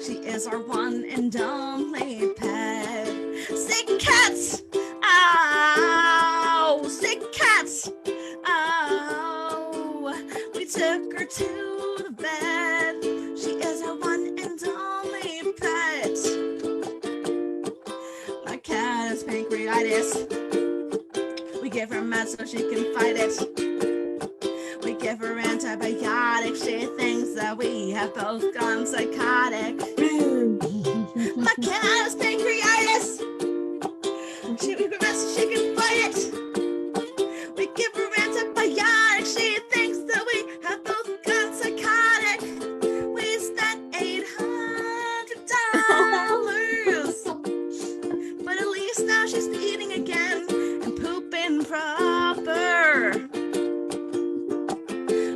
She is our one and only pet. Sick cat. Oh, sick cat. Oh, we took her to the vet. She is our one and only pet. My cat has pancreatitis. We give her meds so she can fight it. We give her antibiotics. She thinks that we have both gone psychotic. My cat has pancreatitis. We give her meds so she can fight it. We give her antibiotics. She thinks that we have both gone psychotic. We spent $800. But at least now she's eating again and pooping proper.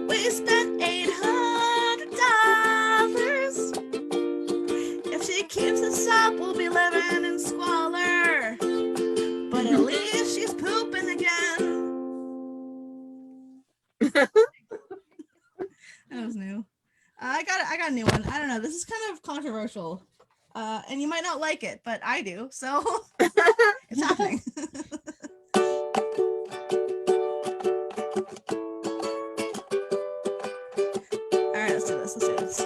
We spent $800. If she keeps this up, we'll be living in squalor. But at least she's pooping again. That was new. I got a new one. I don't know. This is kind of controversial. And you might not like it, but I do. So it's happening. All right, let's do this.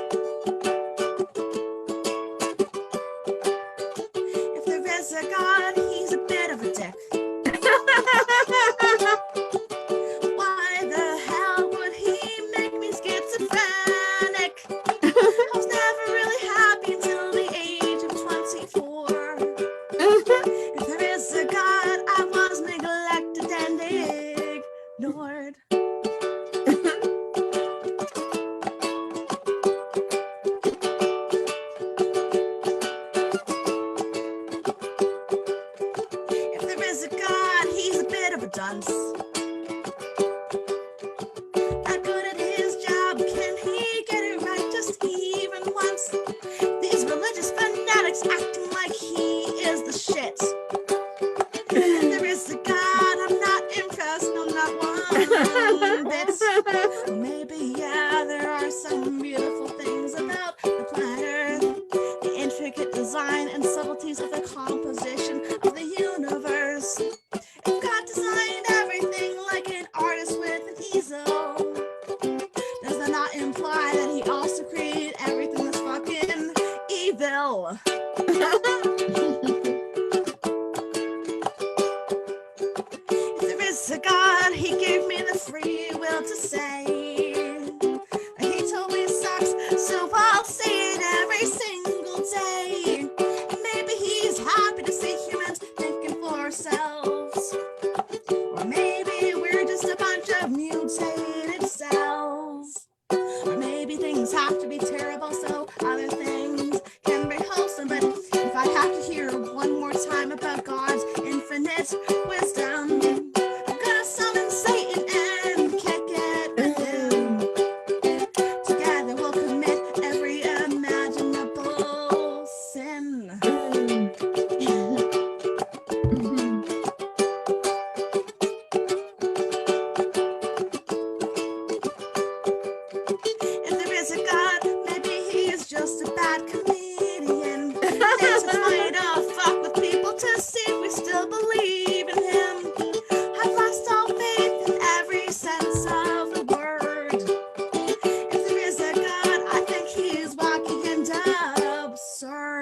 If there is a God, he's a bit of a dick. Why the hell would he make me schizophrenic? I was never really happy until the age of 24. If there is a God, I was neglected and ignored. If there is a God, he's a bit of a dunce. Not good at his job, can he get it right just even once? These religious fanatics acting like he is the shit. If there is a God, I'm not impressed, no, not one bit. Well, maybe, yeah, there are some beautiful things about the planet Earth. The intricate design and subtleties of the composition of the universe. If God designed everything like an artist with an easel, does that not imply that he also created everything that's fucking evil? If there is a God, he gave me the free will to say that he totally sucks, so I'll say it every single day.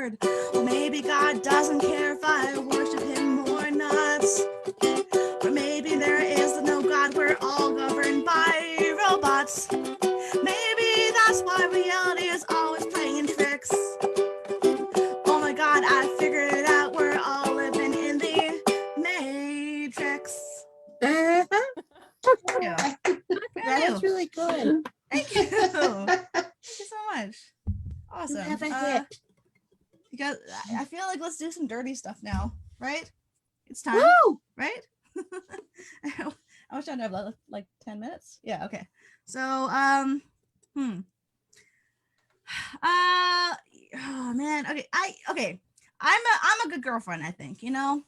Lord. Or maybe God doesn't care if I worship him or not. Or maybe there is no God, we're all governed by robots. Maybe that's why reality is always playing tricks. Oh my God, I figured it out, we're all living in the Matrix. Yeah, Yeah. that's really good. Thank you. Thank you so much. You Awesome. have a hit. You guys, I feel like let's do some dirty stuff now, right? It's time, Woo! right? I was trying to have like 10 minutes. Yeah, okay. So, oh man, okay. I'm a good girlfriend, I think, you know.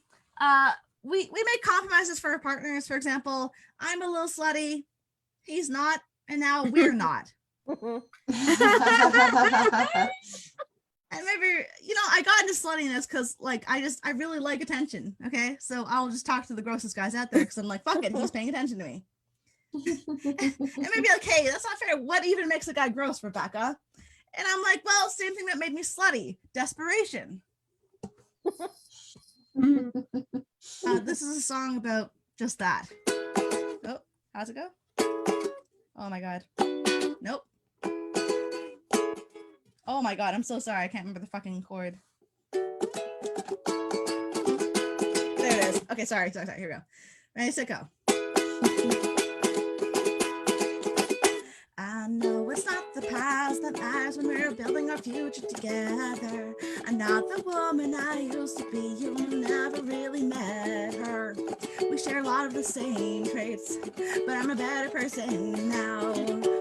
We make compromises for our partners. For example, I'm a little slutty, he's not, and now we're not. And maybe, you know, I got into sluttiness because like I really like attention. Okay, so I'll just talk to the grossest guys out there because I'm like, fuck it, he's paying attention to me. And maybe like, hey, that's not fair. What even makes a guy gross, Rebecca? And I'm like, well, same thing that made me slutty, desperation. This is a song about just that. Oh, how's it go? Oh my God. Nope. Oh my God, I'm so sorry. I can't remember the fucking chord. There it is. Okay, sorry. Here we go. Ready, set, go. I know it's not the past that matters when we're building our future together. I'm not the woman I used to be. You never really met her. We share a lot of the same traits, but I'm a better person now.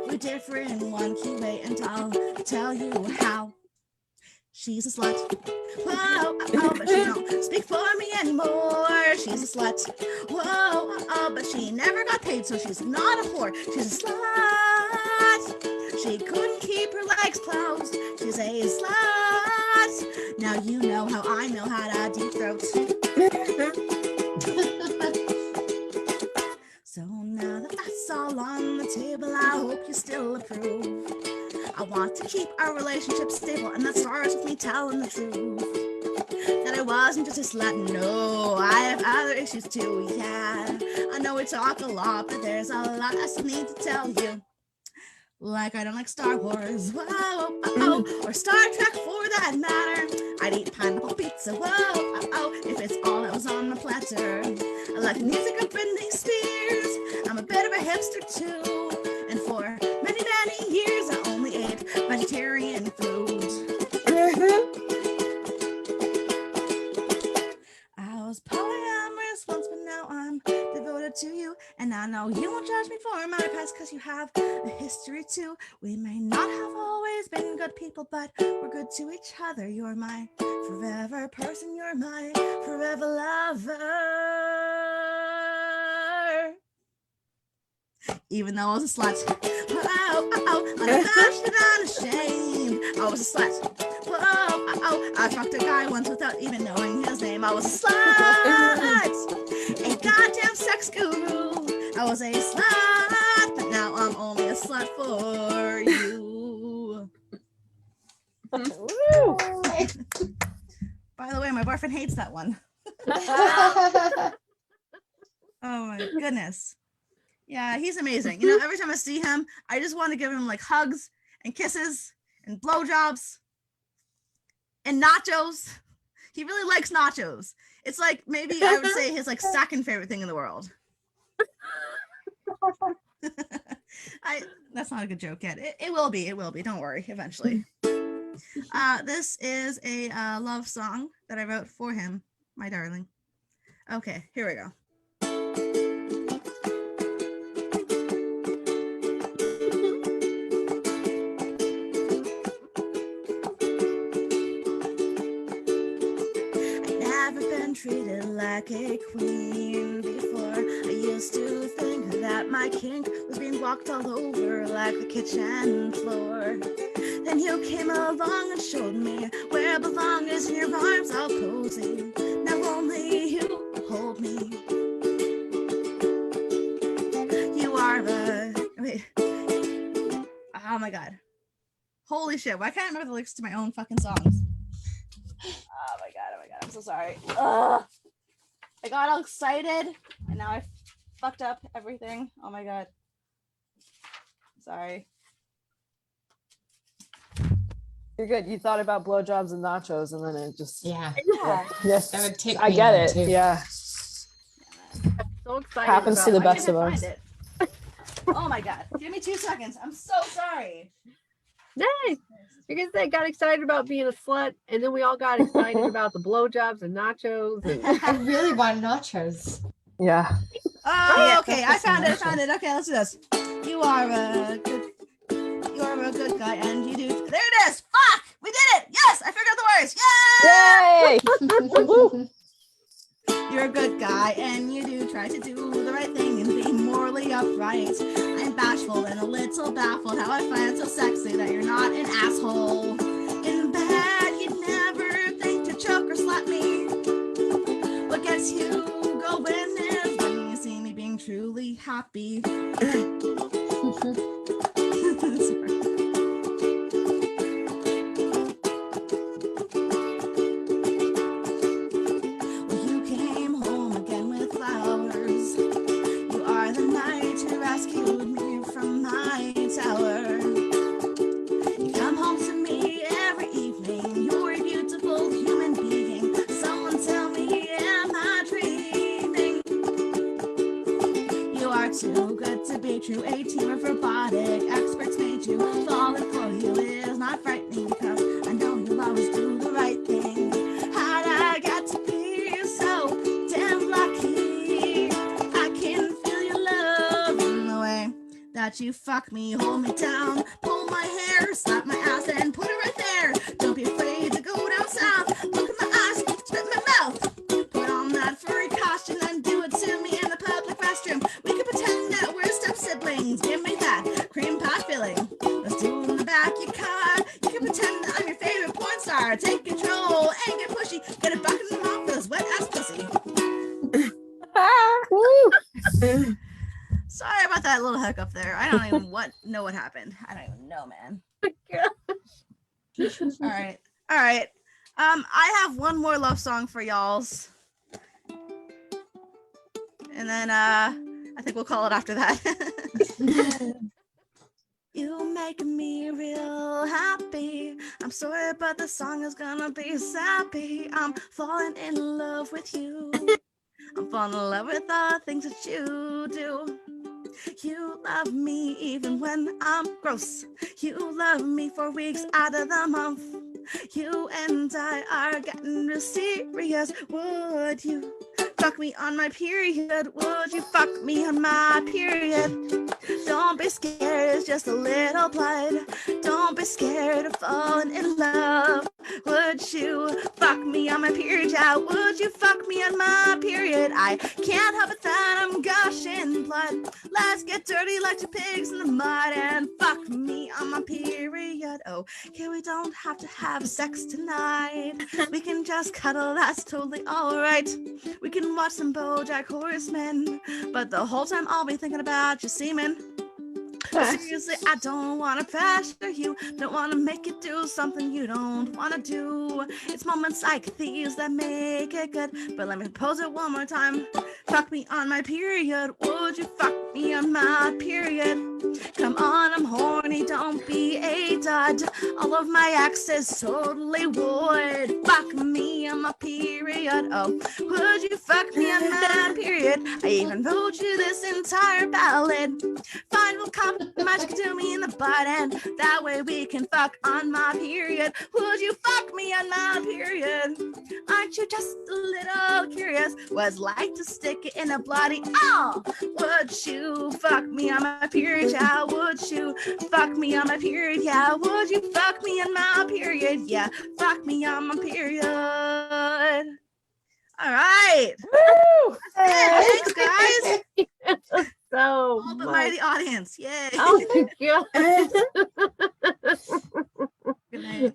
We differ in one key way, and I'll tell you how. She's a slut. Whoa, but she don't speak for me anymore. She's a slut. Whoa, but she never got paid, so she's not a whore. She's a slut. She couldn't keep her legs closed. She's a slut. Now you know how I know how to deep throat. So now that that's all on the table, I hope you still approve. I want to keep our relationship stable, and that starts with me telling the truth. That I wasn't just a slut, no, I have other issues too, yeah. I know we talk a lot, but there's a lot I still need to tell you. Like I don't like Star Wars, or Star Trek for that matter. I'd eat pineapple pizza, if it's all that was on the platter. I like the music of Britney Spears, I'm a bit of a hipster too. And for many, many years I only ate vegetarian food. I was polyamorous once, but now I'm devoted to you. And I know you won't judge me for my past, because you have a history too. We may not have always been good people, but we're good to each other. You're my forever person, you're my forever lover. Even though I was a slut, unabashed and unashamed, I was a slut. I fucked a guy once without even knowing his name. I was a slut, a goddamn sex guru. I was a slut, but now I'm only a slut for you. By the way, my boyfriend hates that one. Oh my goodness. Yeah, he's amazing. You know, every time I see him, I just want to give him like hugs and kisses and blowjobs and nachos. He really likes nachos. It's like maybe I would say his like second favorite thing in the world. That's not a good joke yet. It will be. Don't worry. Eventually. This is a love song that I wrote for him, my darling. Okay, here we go. Treated like a queen before. I used to think that my kink was being walked all over like the kitchen floor. Then you came along and showed me where I belong is in your arms, all cozy. Now only you hold me. You are the... Wait. Oh my God. Holy shit. Why can't I remember the lyrics to my own fucking songs? Oh my god, I'm so sorry. Ugh. I got all excited and now I fucked up everything. Oh my god. Sorry. You're good. You thought about blowjobs and nachos, and then it just Yeah. yes, That would take I me get on, it. too. Yeah, So excited. happens to about the it. best of Find us. it. Oh my god. Give me 2 seconds. I'm so sorry. Nice. Because I got excited about being a slut, and then we all got excited about the blowjobs and nachos. And I really want nachos. Yeah. Oh, Yeah. okay. I found it. Okay, let's do this. You're a good guy, and you do. There it is. Fuck! We did it. Yes, I figured out the words. Yay! Yay! You're a good guy, and you do try to do the right thing and be morally upright. I'm bashful and a little baffled how I find it so sexy that you're not an asshole. In bed, you'd never think to choke or slap me. What gets you going is when you see me being truly happy. Well, you came home again with flowers. You are the knight who rescued me from my tower. You come home to me every evening. You're a beautiful human being. Someone tell me, am I dreaming? You are too good to be true. A team of robotic experts made you. Falling for you is not frightening because I know you'll always do the right thing. How'd I get to be so damn lucky? I can feel your love in the way that you fuck me, hold me down, pull my hair, slap my ass, and put it right there. Don't be afraid to go down south. Look in my eyes, spit in my mouth. Put on that furry costume and do it to me in the public restroom. We can pretend that we're step siblings. Give me that cream pie filling. Let's do it in the back of your car. You can pretend that I'm your favorite porn star. Take control and get pushy. Get a bucket in the mouth for this wet ass pussy. Woo! Sorry about that little hiccup there. I don't even know what happened. I don't even know, man. All right. I have one more love song for y'all's. And then I think we'll call it after that. You make me real happy. I'm sorry, but the song is gonna be sappy. I'm falling in love with you. I'm falling in love with the things that you do. You love me even when I'm gross. You love me for weeks out of the month. You and I are getting real serious. Would you fuck me on my period? Would you fuck me on my period? Don't be scared, it's just a little blood. Don't be scared of falling in love. Would you fuck me on my period? Yeah, would you fuck me on my period? I can't help it that I'm gushing blood. Let's get dirty like two pigs in the mud and fuck me on my period. Oh, okay, we don't have to have sex tonight. We can just cuddle, that's totally alright. We can watch some BoJack Horseman, but the whole time I'll be thinking about your semen. Seriously, I don't want to pressure you. Don't want to make you do something you don't want to do. It's moments like these that make it good. But let me pose it one more time. Fuck me on my period. Would you fuck me on my period? Come on, I'm horny. Don't be a dud. All of my exes totally would fuck me on my period. Oh, would you fuck me on my period? I even wrote you this entire ballad. Fine, we'll compromise, you do me in the butt, and that way we can fuck on my period. Would you fuck me on my period? Aren't you just a little curious? Was like to stick it in a bloody would you fuck me on my period? Yeah, would you fuck me on my period? Yeah, would you fuck me on my period? Yeah, fuck me on my period. All right. Woo! Thanks, guys. So All but much. by the audience. Yay. Oh my god. Good night.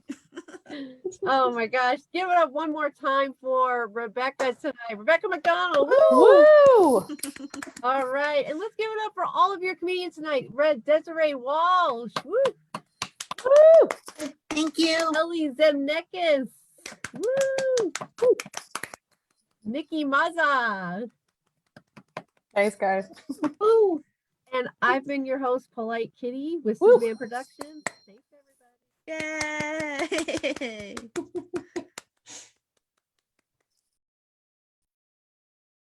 Oh my gosh. Give it up one more time for Rebecca tonight. Rebecca McDonald. Woo! Woo! All right. And let's give it up for all of your comedians tonight. Desiree Walsh. Woo! Woo! Thank you. Ellie Zemnickis. Woo! Woo. Nikki Mazza. Thanks, guys. Woo! And I've been your host, Polite Kitty, with Woo. Superman Productions. Thanks, everybody. Yay!